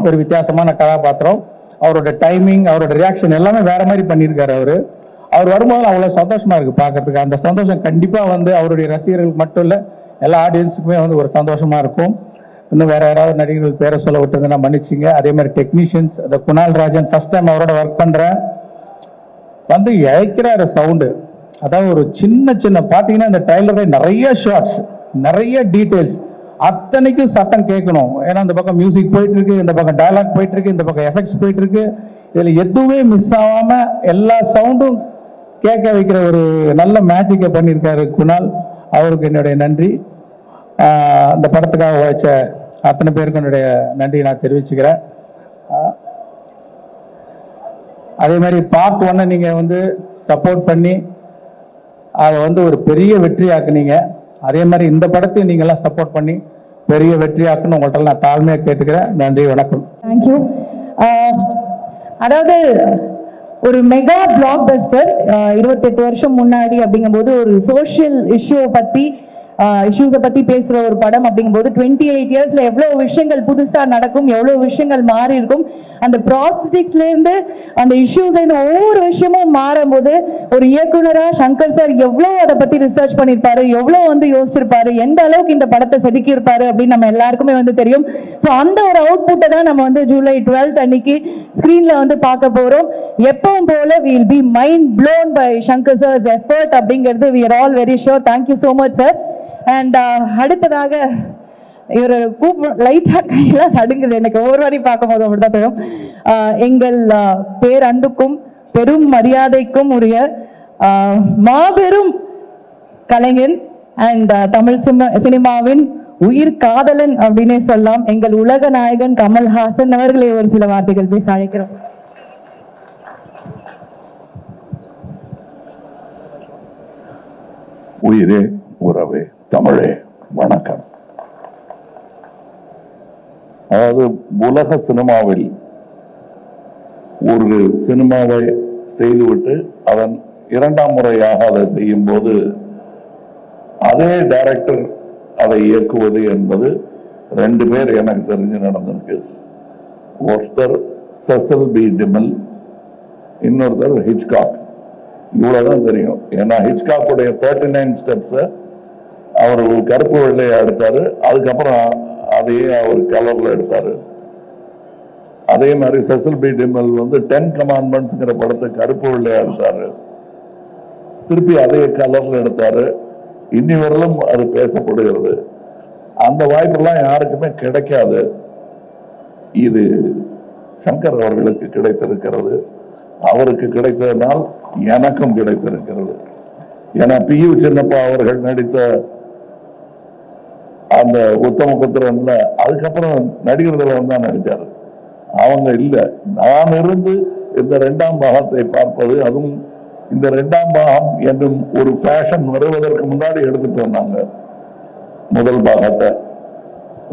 ஒரு வித்தியாசமான கதாபாத்திரம். அவரோட டைமிங், அவரோட ரியாக்ஷன் எல்லாமே வேற மாதிரி பண்ணியிருக்காரு. அவர் வரும்போது அவ்வளோ சந்தோஷமாக இருக்குது பார்க்கறதுக்கு. அந்த சந்தோஷம் கண்டிப்பாக வந்து அவருடைய ரசிகர்களுக்கு மட்டும் இல்லை, எல்லா ஆடியன்ஸுக்குமே வந்து ஒரு சந்தோஷமாக இருக்கும். இன்னும் வேற யாராவது நடிகர்கள் பேரை சொல்ல விட்டுருந்தேன்னா மன்னிச்சிங்க. அதே மாதிரி டெக்னீஷியன்ஸ், அந்த குணால் ராஜன், ஃபர்ஸ்ட் டைம் அவரோட ஒர்க் பண்ணுறேன். வந்து இழைக்கிறாரு சவுண்டு. அதாவது ஒரு சின்ன பார்த்தீங்கன்னா இந்த ட்ரைலரில் நிறைய ஷார்ட்ஸ், நிறைய டீட்டெயில்ஸ், அத்தனைக்கும் சத்தம் கேட்கணும். ஏன்னா இந்த பக்கம் மியூசிக் போயிட்டு இருக்கு, இந்த பக்கம் டயலாக் போயிட்டு இருக்கு, இந்த பக்கம் எஃபெக்ட்ஸ் போயிட்டு இருக்கு. இதில் எதுவுமே மிஸ் ஆகாமல் எல்லா சவுண்டும் கேட்க வைக்கிற ஒரு நல்ல மேஜிக்கை பண்ணியிருக்காரு குணால். அவருக்கு என்னுடைய நன்றி. அந்த படத்துக்காக உழைச்ச அத்தனை பேருக்கு என்னுடைய நன்றி நான் தெரிவிச்சுக்கிறேன். அதே மாதிரி பார்ட் 1 நீங்கள் வந்து சப்போர்ட் பண்ணி அதை வந்து ஒரு பெரிய வெற்றியாக்குனீங்க. அதே மாதிரி இந்த படத்தையும் நீங்கள்லாம் சப்போர்ட் பண்ணி பெரிய வெற்றியாக்குன்னு உங்கள்கிட்ட நான் தாழ்மையாக கேட்டுக்கிறேன். நன்றி, வணக்கம். தேங்க்யூ. அதாவது ஒரு மெகா பிளாக் பஸ்டர் 28 வருஷம் முன்னாடி அப்படிங்கும்போது ஒரு சோஷியல் இஷ்யூவை பற்றி இஷ்யூஸை பத்தி பேசுற ஒரு படம் அப்படிங்கும்போது 28 இயர்ஸ்ல எவ்வளவு விஷயங்கள் புதுசா நடக்கும், எவ்வளவு விஷயங்கள் மாறி இருக்கும். அந்த ப்ராஸ்தட்டிக்ஸ்ல இருந்து அந்த இஷ்யூஸ்ல இருந்து ஒவ்வொரு விஷயமும் மாறும்போது ஒரு இயக்குனரா சங்கர் சார் எவ்வளவு அதை பத்தி ரிசர்ச் பண்ணிருப்பாரு, எவ்வளவு யோசிச்சிருப்பாரு, எந்த அளவுக்கு இந்த படத்தை செதுக்கி இருப்பாரு அப்படின்னு நம்ம எல்லாருக்குமே தெரியும். ஸோ அந்த ஒரு அவுட்புட்டை தான் நம்ம ஜூலை 12 அன்னைக்கு ஸ்கிரீன்ல பார்க்க போறோம். எப்பவும் போல we will be mind blown by Shankar sir's effort அப்படிங்கிறது we are all very sure. Thank you so much sir. And அடுத்ததாக இவர் லைட்டா கையெல்லாம் நடுங்குது எனக்கு ஒவ்வொரு வாரி பார்க்கும் போது அப்படிதான் தெரியும். எங்கள் பேரன்புக்கும் பெரும் மரியாதைக்கும் உரிய மாபெரும் கலைஞன் அண்ட் தமிழ் சினிமாவின் உயிர் காதலன் அப்படின்னே சொல்லலாம், எங்கள் உலக நாயகன் கமல்ஹாசன் அவர்களை ஒரு சில வார்த்தைகள் பேச அழைக்கிறோம். உயிரே உறவே தமிழே வணக்கம். அதாவது உலக சினிமாவில் ஒரு சினிமாவை செய்துவிட்டு அதன் இரண்டாம் முறையாக அதை செய்யும் போது அதே டைரக்டர் அதை இயக்குவது என்பது 2 பேர் எனக்கு தெரிஞ்சு நடந்திருக்கு. ஒருத்தர் செசில் பி டிமல், இன்னொருத்தர் ஹிச்காக். இவ்வளவுதான் தெரியும். ஏன்னா ஹிச்காக்குடைய 39 ஸ்டெப்ஸை அவர் கருப்பு வெள்ளையை எடுத்தாரு, அதுக்கப்புறம் அதையே அவர் கலர்ல எடுத்தாரு. அதே மாதிரி செசில் பி டிமல் 10 கமாண்ட்மெண்ட்ஸ்ங்கிற படத்தை கருப்பு வெள்ளையா எடுத்தாரு, திருப்பி அதே கலர்ல எடுத்தாரு. இன்னி வரலும் அது பேசப்படுகிறது. அந்த வாய்ப்பெல்லாம் யாருக்குமே கிடைக்காது. இது சங்கர் அவர்களுக்கு கிடைத்திருக்கிறது. அவருக்கு கிடைத்ததனால் எனக்கும் கிடைத்திருக்கிறது. ஏன்னா பி.யு. சின்னப்பா அவர்கள் நடித்த அந்த உத்தமபுத்திரன்ல அதுக்கப்புறம் நடிகர்களை தான் நடித்தார். அவங்க இல்லை, நான் இருந்து இந்த 2ஆம் பாகத்தை பார்ப்பது, அதுவும் இந்த 2ஆம் பாகம் என்னும் ஒரு ஃபேஷன் வருவதற்கு முன்னாடி எடுத்துட்டு வந்தாங்க முதல் பாகத்தை.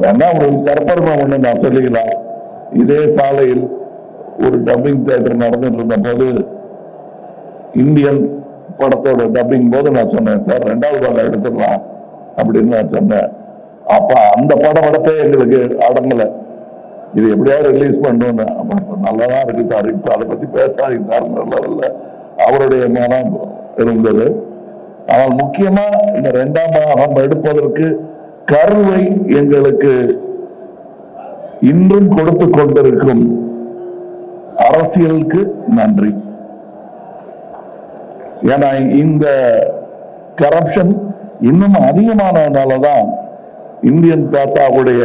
வேணா ஒரு தற்பெருமை ஒண்ணு நான் சொல்லிக்கலாம். இதே சாலையில் ஒரு டப்பிங் தியேட்டர் நடந்துட்டு இருந்த போது இந்தியன் படத்தோட டப்பிங் போது நான் சொன்னேன், சார் 2வது பாகம் எடுத்துடலாம் அப்படின்னு நான் சொன்னேன். அப்ப அந்த படப்படப்பே எங்களுக்கு அடங்கல, இது எப்படியாவது ரிலீஸ் பண்ணணும்னு. நல்லாதான் இருக்கு சார், இப்ப அதை பத்தி பேசாதீங்க சார், நல்லா அவருடைய மனம் இருந்தது. ஆனால் முக்கியமா இந்த 2ஆம் பாகம் எடுப்பதற்கு கருவை எங்களுக்கு இன்றும் கொடுத்து கொண்டிருக்கும் அரசியலுக்கு நன்றி. ஏன்னா இந்த கரப்ஷன் இன்னும் அதிகமானதுனாலதான் இந்தியன் தாத்தாவுடைய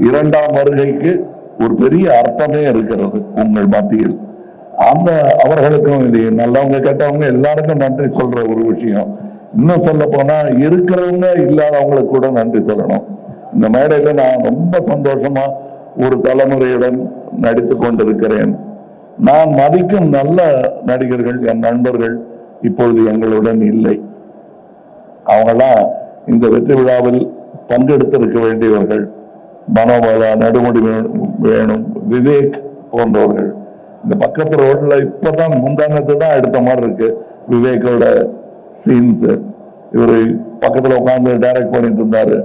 2ஆம் வருகைக்கு ஒரு பெரிய அர்த்தமே இருக்கிறது உங்கள் மத்தியில். அந்த அவர்களுக்கும் இது நல்லவங்க கெட்டவங்க எல்லாருக்கும் நன்றி சொல்ற ஒரு விஷயம். இன்னும் சொல்ல போனா இருக்கிறவங்க இல்லாதவங்களுக்கு கூட நன்றி சொல்லணும். இந்த மேடையில நான் ரொம்ப சந்தோஷமா ஒரு தலைமுறையுடன் நடித்து கொண்டிருக்கிறேன். நான் மதிக்கும் நல்ல நடிகர்கள், என் நண்பர்கள் இப்பொழுது எங்களுடன் இல்லை. அவங்கெல்லாம் இந்த வெற்றி விழாவில் பங்கெடுத்திருக்க வேண்டியவர்கள். மனோபாலா, நடுமுடி வேணும், விவேக் போன்றவர்கள். இந்த பக்கத்து ரோட்ல இப்பதான் முந்தானத்தை தான் எடுத்த மாதிரி இருக்கு விவேக்கோட சீன்ஸ். இவரு பக்கத்துல உட்கார்ந்து டைரக்ட் பண்ணிட்டு இருந்தாரு.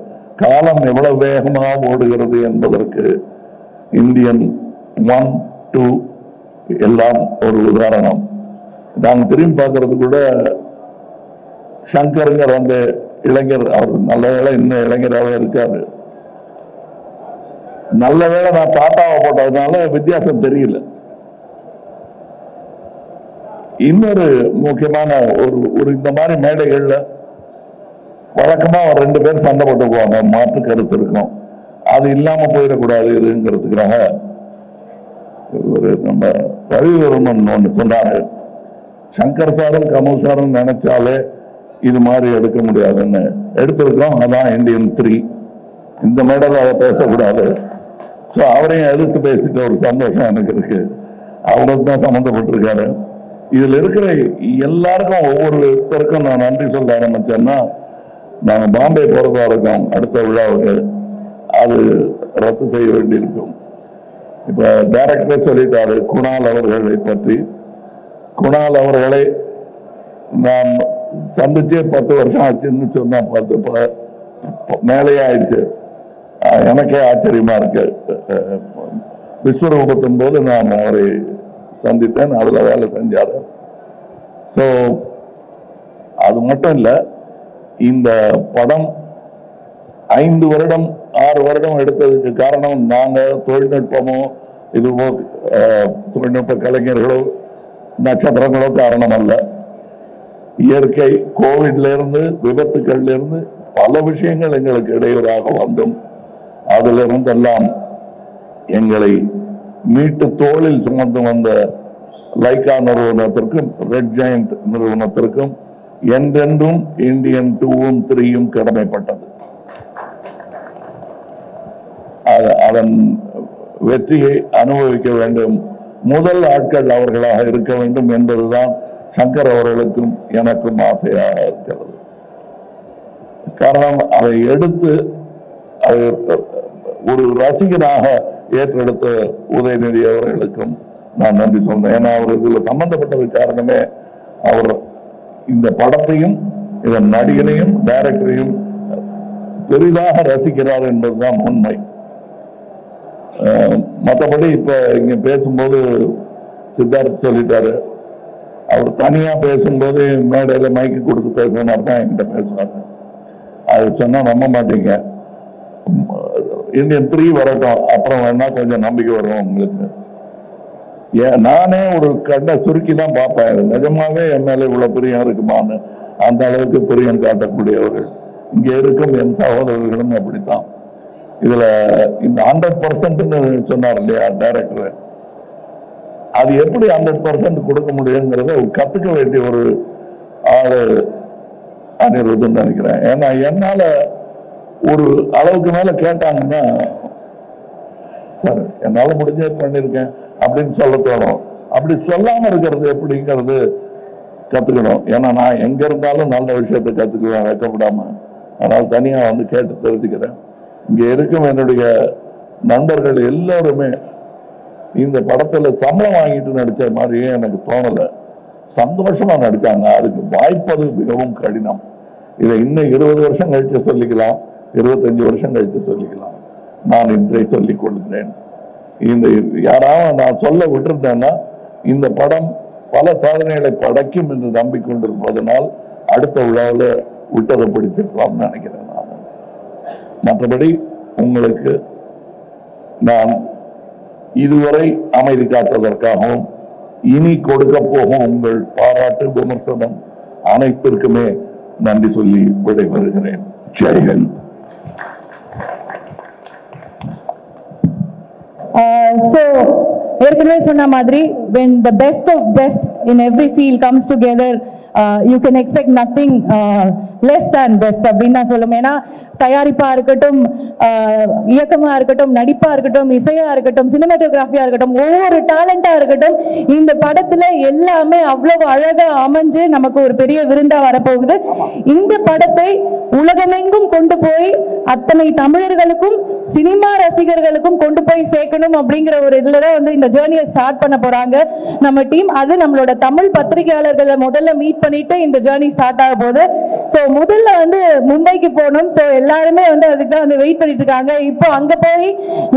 காலம் எவ்வளவு வேகமாக ஓடுகிறது என்பதற்கு இந்தியன் 1, 2 எல்லாம் ஒரு உதாரணம். நாங்க திரும்பி பார்க்கறது கூட சங்கருங்கிற அந்த இளைஞர், அவர் நல்ல வேளை இன்னும் இளைஞராக இருக்காரு. நல்ல வேளை நான் தாத்தாவை போட்டதுனால வித்தியாசம் தெரியல. இன்னொரு முக்கியமான ஒரு இந்த மாதிரி மேடைகள்ல வழக்கமா 2 பேர் சண்டை போட்டு போவாங்க, மாற்று கருத்து இருக்கும். அது இல்லாம போயிடக்கூடாது இதுங்கிறதுக்காக ஒரு நம்ம ரவிவர்மன் ஒன்று சொன்னாரு, சங்கர் சாரும் கமல் சாரும் நினைச்சாலே இது மாதிரி எடுக்க முடியாதுன்னு. எடுத்திருக்கோம், அதான் இந்தியன் 3. இந்த மேடையில் அதை பேசக்கூடாது. ஸோ அவரையும் எதிர்த்து பேசிட்டு ஒரு சந்தோஷம் எனக்கு இருக்கு. அவருக்கு தான் சம்மந்தப்பட்டிருக்காரு. இதுல இருக்கிற எல்லாருக்கும் ஒவ்வொருத்தருக்கும் நான் நன்றி சொல்ல ஆரம்பிச்சேன்னா, நாங்க பாம்பே போறதா இருக்கோம் அடுத்த விழாவுக்கு, அது ரத்து செய்ய வேண்டியிருக்கும். இப்ப டைரக்டர் சொல்லிட்டாரு குணால் அவர்களை பற்றி. குணால் அவர்களை நான் சந்திச்சே 10 வருஷம் ஆச்சுன்னு சொன்னா 10 மேலேயே ஆயிடுச்சு. எனக்கே ஆச்சரியமா இருக்கு. விஸ்வரூபத்தின் போது நான் அவரை சந்தித்தேன், அதுல வேலை செஞ்சாரு. ஸோ அது மட்டும் இல்லை, இந்த படம் 5 வருடம் 6 வருடம் எடுத்ததுக்கு காரணம் நாங்கள் தொழில்நுட்பமோ இதுவோ தொழில்நுட்ப கலைஞர்களோ நட்சத்திரங்களோ காரணம் அல்ல. இயற்கை, கோவிட்ல இருந்து விபத்துக்கள்ல இருந்து பல விஷயங்கள் எங்களுக்கு இடையூறாக வந்தும் அதிலிருந்தெல்லாம் எங்களை மீட்டு தோளில் சுமந்து வந்த லைகா நிறுவனத்திற்கும் ரெட் ஜெயண்ட் நிறுவனத்திற்கும் என்றென்றும் இந்தியன் 2ம் 3ம் கடமைப்பட்டது. அதன் வெற்றியை அனுபவிக்க வேண்டும், முதல் ஆட்கள் அவர்களாக இருக்க வேண்டும் என்பதுதான் சங்கர் அவர்களுக்கும் எனக்கும் ஆசையாக இருக்கிறது. காரணம், அதை எடுத்து ஒரு ரசிகனாக ஏற்றெடுத்த உதயநிதி அவர்களுக்கும் நான் நன்றி சொன்னேன். ஏன்னா அவர் இதுல சம்பந்தப்பட்டது காரணமே அவர் இந்த படத்தையும் இதன் நடிகனையும் டைரக்டரையும் பெரிதாக ரசிக்கிறார் என்பதுதான் உண்மை. மற்றபடி இப்ப இங்க பேசும்போது சித்தார்த் சொல்லிட்டாரு, அவர் தனியா பேசும்போது மேடையில மைக்கு கொடுத்து பேசுற மாதிரி தான் என்கிட்ட பேசுவாரு. அது சொன்னா நம்ப மாட்டீங்க. இந்தியன் 3 வரட்டும், அப்புறம் வேணா கொஞ்சம் நம்பிக்கை வரும் உங்களுக்கு. நானே ஒரு கண்ணை சுருக்கி தான் பார்ப்பேன், நிஜமாவே என் மேல இவ்வளவு பிரியம் இருக்குமான்னு. அந்த அளவுக்கு பிரியம் காட்டக்கூடியவர்கள் இங்க இருக்கும் என் சகோதரர்களும் அப்படித்தான். இதுல இந்த 100% சொன்னார் இல்லையா டைரக்டர், அது எப்படி 100% கொடுக்க முடியுங்கிறத கத்துக்க வேண்டிய ஒரு ஆளு அனிருத்னு நினைக்கிறேன். ஏன்னா என்னால ஒரு அளவுக்கு மேல கேட்டாங்கன்னா, சார் என்னால முடிஞ்ச பண்ணிருக்கேன் அப்படின்னு சொல்ல தோணும். அப்படி சொல்லாம இருக்கிறது எப்படிங்கிறது கத்துக்கணும். ஏன்னா நான் எங்க இருந்தாலும் நல்ல விஷயத்தை கத்துக்குவேன் வைக்கப்படாம. அதனால தனியா வந்து கேட்டு தெரிஞ்சுக்கிறேன். இங்க இருக்கும் என்னுடைய நண்பர்கள் எல்லாருமே இந்த படத்துல சம்பளம் வாங்கிட்டு நடிச்ச மாதிரியே எனக்கு தோணல, சந்தோஷமா நடிச்சாங்க. அதுக்கு வாய்ப்பது மிகவும் கடினம். இதை இன்னும் 20 வருஷம் கழிச்சு சொல்லிக்கலாம், 25 வருஷம் கழிச்சு சொல்லிக்கலாம். நான் இன்றைய சொல்லிக் கொள்கிறேன். இந்த யாராவது நான் சொல்ல விட்டுருந்தேன்னா, இந்த படம் பல சாதனைகளை படைக்கும் என்று நம்பிக்கொண்டிருப்பதனால் அடுத்த விழாவில் விட்டதை பிடிச்சிருக்கலாம்னு நினைக்கிறேன் நான். மற்றபடி உங்களுக்கு நான் இதுவரை அமைதி காத்ததற்காகவும் இனி கொடுக்க போகும் உங்கள் பாராட்டு விமர்சனம் அனைத்திற்குமே நன்றி சொல்லி விடைபெறுகிறேன். ஜெய்ஹிந்த். So ஏற்கனவே சொன்ன மாதிரி when the best of best in every field comes together, you can expect nothing less than best அப்படின்னு தான் சொல்லும். ஏன்னா தயாரிப்பா இருக்கட்டும், இயக்கமா இருக்கட்டும், நடிப்பா இருக்கட்டும், இசையா இருக்கட்டும், சினிமாட்டோகிராஃபியா இருக்கட்டும், ஒவ்வொரு டேலண்டா இருக்கட்டும், இந்த படத்துல எல்லாமே அவ்வளவு அழகா அமைஞ்சு நமக்கு ஒரு பெரிய விருந்தா வரப்போகுது. இந்த படத்தை உலகமெங்கும் கொண்டு போய் அத்தனை தமிழர்களுக்கும் சினிமா ரசிகர்களுக்கும் கொண்டு போய் சேர்க்கணும் அப்படிங்கிற ஒரு இதுலதான் வந்து இந்த ஜேர்னியை ஸ்டார்ட் பண்ண போறாங்க நம்ம டீம். அது நம்மளோட தமிழ் பத்திரிகையாளர்களை முதல்ல மீட் பண்ணிட்டு இந்த ஜேர்னி ஸ்டார்ட் ஆக போகுது. சோ முதல்ல வந்து மும்பைக்கு போகணும். சோ எல்லாருமே வந்து அதுக்கு தான் வந்து வெயிட் பண்ணிட்டு இருக்காங்க. இப்போ அங்க போய்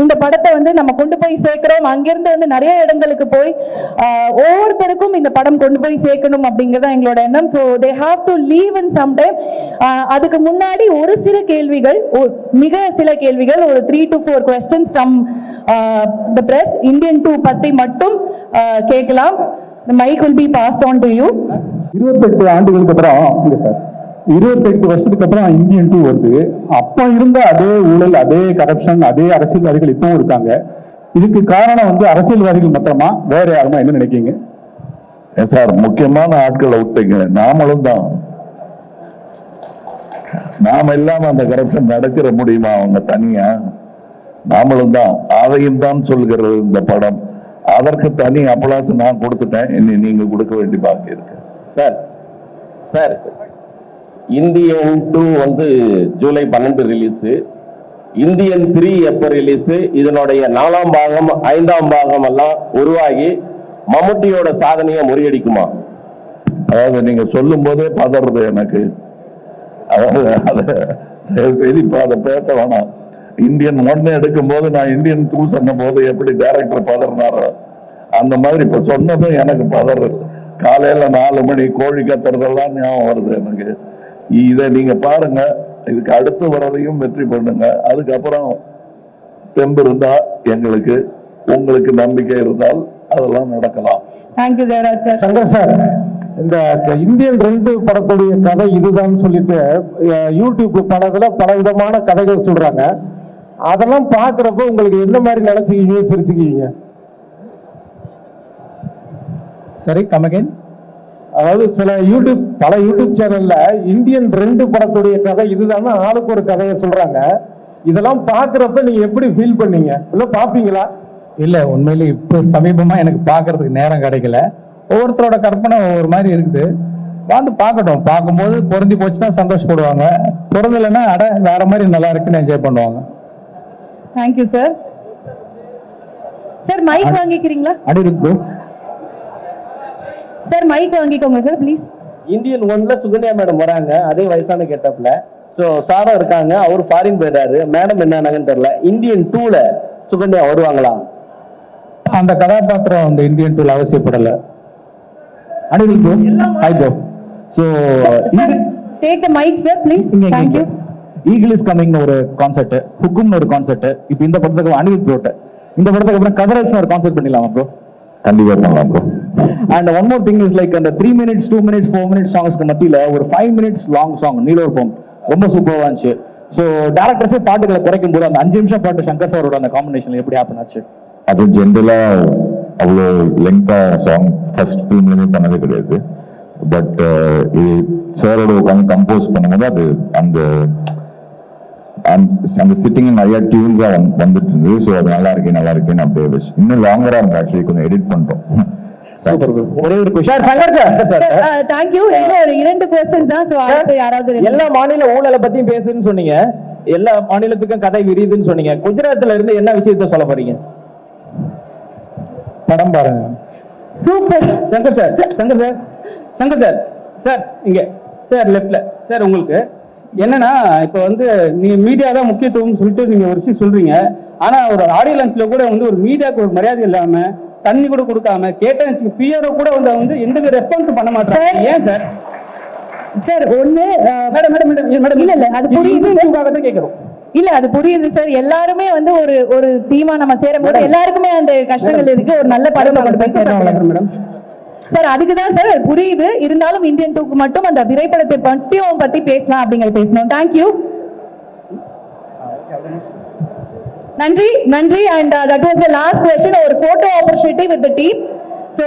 இந்த படத்தை வந்து நம்ம கொண்டு போய் சேர்க்கிறோம். அங்கிருந்து வந்து நிறைய இடங்களுக்கு போய் ஒவ்வொருத்தருக்கும் இந்த படம் கொண்டு போய் சேர்க்கணும் அப்படிங்கறத எங்களோட எண்ணம். So they have to leave in some time. அதுக்கு முன்னாடி ஒரு சில கேள்விகள், மிக சில கேள்விகள், ஒரு 3 to 4 questions from the press Indian 2 பத்தி மட்டும் கேட்கலாம். The mic will be passed on to you. 28 ஆண்டுகளுக்கு அப்புறம் இங்க சார் 28 வருஷத்துக்கு அப்புறம் இந்தியன் 2 வருது. அப்ப இருந்த அதே ஊழல், அதே கரப்ஷன், அதே அரசியல்வாதிகள் இப்பவும் இருக்காங்க. இதுக்கு காரணம் வந்து அரசியல்வாதிகள் மாத்திரமா, வேற யாருமா, என்ன நினைக்கிறீங்க சார்? முக்கியமான ஆட்களை விட்டீங்க, நாமளும் தான். நாம இல்லாம அந்த கரப்ஷன் நடக்கிற முடியுமா அவங்க தனியா? நாமளும் தான். அதையும் தான் சொல்கிறது இந்த படம். அதற்கு தனி அப்ளாஸ் நான் கொடுத்துட்டேன், இனி நீங்க கொடுக்க வேண்டி பாக்கி இருக்கு. சார் இந்தியன் 2 வந்து ஜூலை 12 ரிலீஸ். இந்தியன் 3 எப்போ ரிலீஸ்? இதனுடைய 4ஆம் பாகம் 5ஆம் பாகம் எல்லாம் உருவாகி மம்முட்டியோட சாதனையை முறியடிக்குமா? அதாவது நீங்க சொல்லும் போதே பதறது எனக்கு. அதாவது அதை தயவு செய்து இப்ப அதை பேச வேணாம். இந்தியன் 1 எடுக்கும் போது நான் இந்தியன் 2 சொன்ன போது எப்படி டைரக்டர் பதறினாரோ அந்த மாதிரி இப்ப சொன்னதும் எனக்கு பதறது. காலையில 4 மணி கோழி கத்துறதெல்லாம் ஞாபகம் வருது எனக்கு. இதை நீங்க பாருங்க, இதுக்கு அடுத்து வர்றதையும் வெற்றி பண்ணுங்க. அதுக்கப்புறம் தெம்பு இருந்தா எங்களுக்கு, உங்களுக்கு நம்பிக்கை இருந்தால் அதெல்லாம் நடக்கலாம். Thank you Devaraj sir. Shankar sir, இந்த இந்தியன் 2 படத்துடைய கதை இதுதான் சொல்லிட்டு யூடியூப் படத்துல பல விதமான கதைகள் சொல்றாங்க. அதெல்லாம் பாக்குறப்ப உங்களுக்கு என்ன மாதிரி நினைச்சுக்கீங்க, சிரிச்சுக்கீங்க? சரி, கம் அகைன். அதாவது பல யூடியூப் சேனல்ல இந்தியன் 2 படத்துடைய கதை இதுதான் ஆளுக்கு ஒரு கதையை சொல்றாங்க. இதெல்லாம் பாக்குறப்ப நீங்க எப்படி ஃபீல் பண்ணீங்க? இல்ல பாப்பீங்களா? இல்ல, உண்மையிலே இப்ப சமீபமா எனக்கு பார்க்கறதுக்கு நேரம் கிடைக்கல. ஒவ்வொருத்தரோட கற்பனை ஒவ்வொரு மாதிரி இருக்குது. வந்து பார்க்கட்டும். பார்க்கும்போது பொருந்தி போச்சுன்னா சந்தோஷப்படுவாங்க, பொருந்தலைன்னா அட வேற மாதிரி நல்லா இருக்குன்னு என்ஜாய் பண்ணுவாங்க. Thank you sir. சார் மைக் வாங்கிக்கிறீங்களா? அனிருத் ப்ரோ, சார் மைக் வாங்கிக்கோங்க சார் ப்ளீஸ். இந்தியன் 1ல சுகன்யா மேடம் வராங்க, அதே வயசான கெட்டப்ல. ஸோ சாரா இருக்காங்க, அவர் ஃபாரின் போயிடுறாரு. மேடம் என்னன்னாங்கன்னு தெரியல. இந்தியன் 2ல சுகன்யா வருவாங்களா? அந்த கதாபாத்திரம் அந்த இந்தியன் 2ல அவசியப்படல. Anirudh bro, hi bro. So take the mike sir please. Thank you. Eagle is coming ஒரு கான்செப்ட், ஹுக்கும்னு ஒரு கான்செப்ட். இப்போ இந்த படத்துக்கு அனிருத் ப்ரோட்ட, இந்த படத்துக்கு அப்புறம் கதராஜ் ஒரு கான்செப்ட் பண்ணிடலாமா ப்ரோ? கண்டிப்பா பண்ணலாம் bro. And one more thing is like அந்த 3 minutes 2 minutes 4 minutes சாங்ஸ்க்கு மத்தியில ஒரு 5 minutes லாங் சாங் நீலோர்பம் ரொம்ப சூப்பராக இருந்துச்சு. ஸோ டேரக்டர்ஸே பாட்டுகளை குறைக்கும் போது அந்த 5 நிமிஷம் பாட்டு சங்கர் சாரோட அந்த காம்பினேஷன் எப்படி ஹேப்பன் ஆச்சு? அது ஜென்ரலா அவ்வளோ லெங்தா சாங் ஃபர்ஸ்ட் ஃபிலிம்லேருந்து பண்ணது கிடையாது. பட் இது சாரோட உட்காந்து கம்போஸ் பண்ணும்போது அது அந்த அந்த சிட்டிங் நிறைய டியூன்ஸா வந்துட்டு இருந்தது. ஸோ அது நல்லா இருக்கேன்னு அப்படியே வச்சு இன்னும் லாங்கரா இருந்து ஆக்சுவலி கொஞ்சம் எடிட் பண்ணிட்டோம். ஒரே ஒரு கொஸ்டின் சங்கர் சார். தேங்க்யூ. இன்னும் ஒரு 2 क्वेश्चंस தான். சோ அடுத்து யாராவது எல்லா மாநில ஊழலை பத்தியும் பேசுன்னு சொன்னீங்க, எல்லா மாநிலத்துக்கும் கதை விரியுதுன்னு சொன்னீங்க. குஜராத்ல இருந்து என்ன விஷயத்த சொல்ல போறீங்க? படம் பாருங்க. சூப்பர். சங்கர் சார் சார் இங்க சார் லெஃப்ட்ல சார். உங்களுக்கு என்னன்னா இப்போ வந்து நீங்க மீடியா தான் முக்கியத்துவம் சொல்லிட்டு நீங்க ஒரு விஷயம் சொல்றீங்க. ஆனா ஒரு ஆடியோ லான்ச்ல கூட வந்து ஒரு மீடியாவுக்கு ஒரு மரியாதை இல்லாம, தண்ணி கூட கொடுக்காம, கேட்டேன்னு பிஆர்ஓ கூட வந்து எந்த ரெஸ்பான்ஸ் பண்ண மாட்டாங்க. ஏன் சார்? சார் ஒண்ணு மேடம் இல்ல அது புரியுது கேக்குறோம். இல்ல அது புரியுது சார். எல்லாருமே வந்து ஒரு டீமா நம்ம சேரும்போது எல்லாருக்குமே அந்த கஷ்டங்கள் இருக்கு. ஒரு நல்ல படம் மேடம் சார். அதுக்குதான் சார் அது புரியுது. இருந்தாலும் இந்தியன் 2க்கு மட்டும் அந்த திரைப்படத்தை பத்தி பேசலாம் அப்படிங்கிறது பேசணும். தேங்க்யூ, நன்றி. And that was the last question. ஒரு photo opportunity with the team. So